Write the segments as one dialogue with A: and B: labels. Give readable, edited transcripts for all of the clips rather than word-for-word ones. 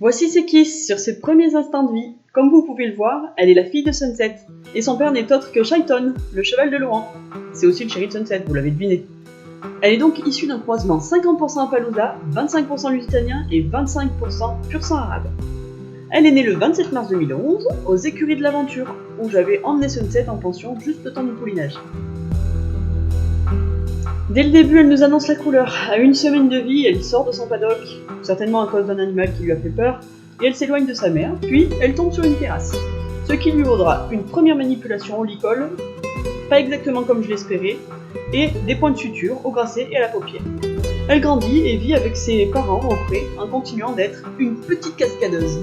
A: Voici Sekis sur ses premiers instants de vie. Comme vous pouvez le voir, elle est la fille de Sunset, et son père n'est autre que Shaiton, le cheval de Laurent. C'est aussi le chéri de Sunset, vous l'avez deviné. Elle est donc issue d'un croisement 50% Appaloosa, 25% lusitanien et 25% pur sang arabe. Elle est née le 27 mars 2011 aux écuries de l'aventure, où j'avais emmené Sunset en pension juste le temps du poulinage. Dès le début, elle nous annonce la couleur. À une semaine de vie, elle sort de son paddock, certainement à cause d'un animal qui lui a fait peur, et elle s'éloigne de sa mère, puis elle tombe sur une terrasse. Ce qui lui vaudra une première manipulation au licol, pas exactement comme je l'espérais, et des points de suture au grasset et à la paupière. Elle grandit et vit avec ses parents au frais, en continuant d'être une petite cascadeuse.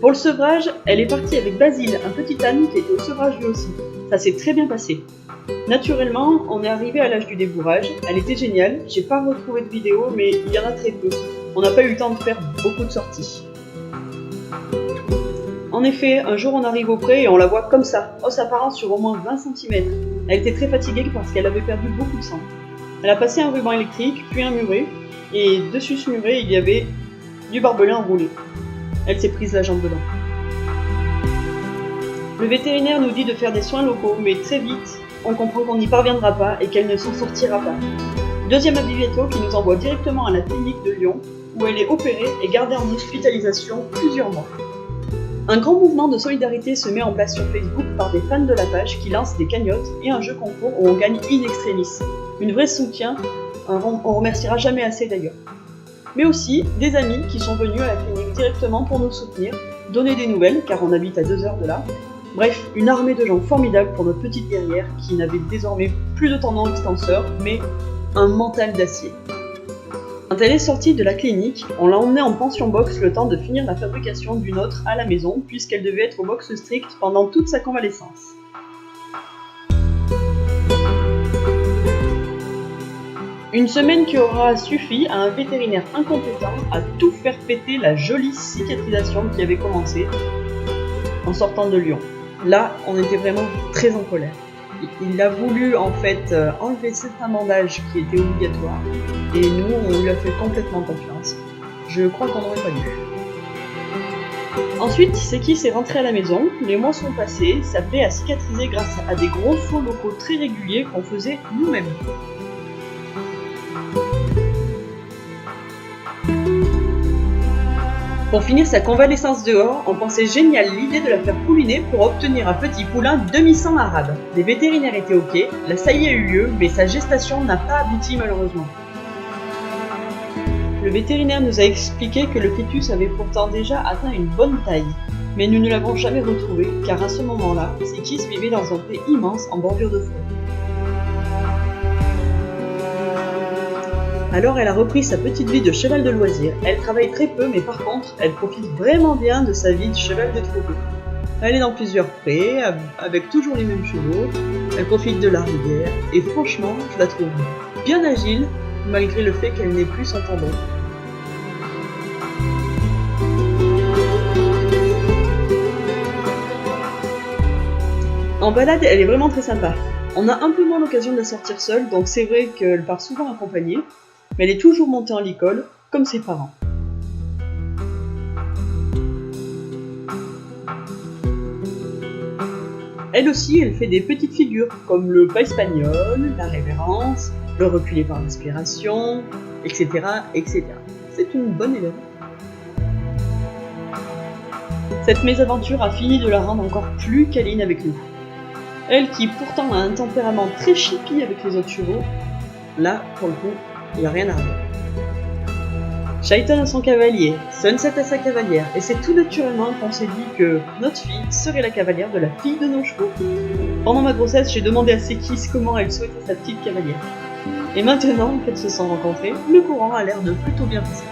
A: Pour le sevrage, elle est partie avec Basile, un petit âne qui était au sevrage lui aussi. Ça s'est très bien passé. Naturellement, on est arrivé à l'âge du débourrage, elle était géniale, j'ai pas retrouvé de vidéo mais il y en a très peu. On n'a pas eu le temps de faire beaucoup de sorties. En effet, un jour on arrive au pré et on la voit comme ça, os apparent sur au moins 20 cm. Elle était très fatiguée parce qu'elle avait perdu beaucoup de sang. Elle a passé un ruban électrique, puis un muret, et dessus ce muret il y avait du barbelé enroulé. Elle s'est prise la jambe dedans. Le vétérinaire nous dit de faire des soins locaux, mais très vite, on comprend qu'on n'y parviendra pas et qu'elle ne s'en sortira pas. Deuxième avis veto qui nous envoie directement à la clinique de Lyon, où elle est opérée et gardée en hospitalisation plusieurs mois. Un grand mouvement de solidarité se met en place sur Facebook par des fans de la page qui lancent des cagnottes et un jeu concours où on gagne in extremis. Une vraie soutien, on remerciera jamais assez d'ailleurs. Mais aussi des amis qui sont venus à la clinique directement pour nous soutenir, donner des nouvelles car on habite à 2 heures de là. Bref, une armée de gens formidables pour notre petite guerrière qui n'avait désormais plus de tendons extenseurs, mais un mental d'acier. Quand elle est sortie de la clinique, on l'a emmenée en pension box le temps de finir la fabrication d'une autre à la maison, puisqu'elle devait être au box strict pendant toute sa convalescence. Une semaine qui aura suffi à un vétérinaire incompétent à tout faire péter la jolie cicatrisation qui avait commencé en sortant de Lyon. Là, on était vraiment très en colère. Il a voulu en fait enlever certains bandages qui étaient obligatoires et nous, on lui a fait complètement confiance. Je crois qu'on n'aurait pas dû. Ensuite, Sekis est rentré à la maison, les mois sont passés, sa plaie a cicatrisé grâce à des gros soins locaux très réguliers qu'on faisait nous-mêmes. Pour finir sa convalescence dehors, on pensait génial l'idée de la faire pouliner pour obtenir un petit poulain demi-sang arabe. Les vétérinaires étaient ok, la saillie a eu lieu, mais sa gestation n'a pas abouti malheureusement. Le vétérinaire nous a expliqué que le fœtus avait pourtant déjà atteint une bonne taille, mais nous ne l'avons jamais retrouvé car à ce moment-là, Sekis vivait dans un pré immense en bordure de forêt. Alors elle a repris sa petite vie de cheval de loisir. Elle travaille très peu mais par contre, elle profite vraiment bien de sa vie de cheval de troupeau. Elle est dans plusieurs prés, avec toujours les mêmes chevaux, elle profite de la rivière et franchement, je la trouve bien agile malgré le fait qu'elle n'ait plus son tendon. En balade, elle est vraiment très sympa. On a un peu moins l'occasion de la sortir seule, donc c'est vrai qu'elle part souvent accompagnée. Mais elle est toujours montée en licol, comme ses parents. Elle aussi, elle fait des petites figures, comme le pas espagnol, la révérence, le reculer par l'inspiration, etc., etc. C'est une bonne élève. Cette mésaventure a fini de la rendre encore plus câline avec nous. Elle qui pourtant a un tempérament très chippy avec les autres chevaux, là, pour le coup, il n'y a rien à redire. Shaiton a son cavalier, Sunset a sa cavalière, et c'est tout naturellement qu'on s'est dit que notre fille serait la cavalière de la fille de nos chevaux. Pendant ma grossesse, j'ai demandé à Sekis comment elle souhaitait sa petite cavalière. Et maintenant qu'elles se sont rencontrées, le courant a l'air de plutôt bien passer.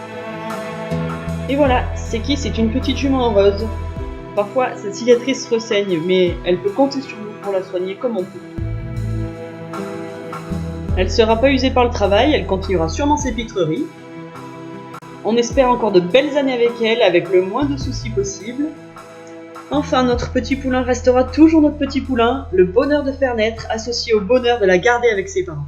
A: Et voilà, Sekis est une petite jument heureuse. Parfois, sa cicatrice ressaigne, mais elle peut compter sur nous pour la soigner comme on peut. Elle ne sera pas usée par le travail, elle continuera sûrement ses pitreries. On espère encore de belles années avec elle, avec le moins de soucis possible. Enfin, notre petit poulain restera toujours notre petit poulain, le bonheur de faire naître associé au bonheur de la garder avec ses parents.